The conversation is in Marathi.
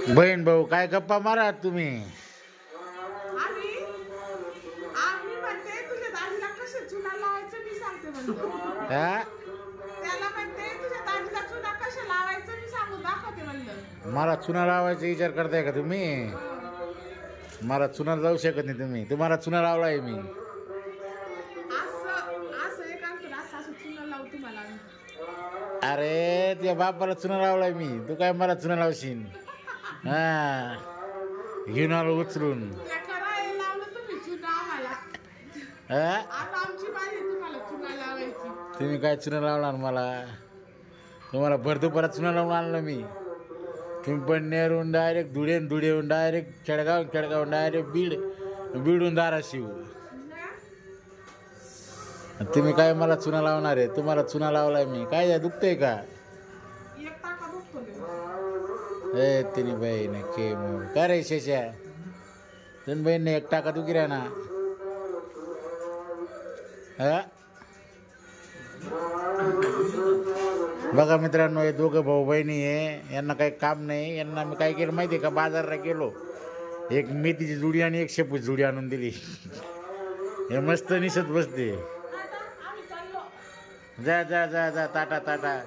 बहीण भाऊ काय गप्पा मारा तुम्ही? आम्ही म्हणते तुझ्या दाजीला कसे चुना लावायचं मी सांगते म्हणतो. त्याला म्हणते तुझ्या दाजीला चुना कसे लावायचं मी सांगून दाखवते म्हणलं. मला चुना लावायचा विचार करताय का तुम्ही? मला चुना लावू शकत नाही तुम्ही. तुम्हाला चुना लावलाय मी. असं एक असं चुना लावू तुम्हाला. अरे त्या बापाला चुना लावलाय मी. तू काय मला चुना लावशील? हा घेऊन आलो उचलून. तुम्ही काय चुना लावणार मला? तुम्हाला भरदुपारात चुना लावून आणलं मी. तुम्ही पण नेरून डायरेक्ट धुळेहून डायरेक्ट खेडगाव डायरेक्ट बीडून धाराशिव. तुम्ही काय मला चुना लावणार आहे? तुम्हाला चुना लावलाय मी. काय दुखतंय का? ए तिने बहीण के काय रे शेषा? तुम्ही बहीण एक टाका दुखी राहा ना. बघा मित्रांनो, हे दोघं भाऊ बहिणी आहे. यांना काही काम नाही. यांना मी काय केलं माहिती आहे का? बाजारला गेलो, एक मेथीची जुडी आणि एक शेपूची जुडी आणून दिली. हे मस्त निसत बसते. जा जा जा जा ताटा ताटा.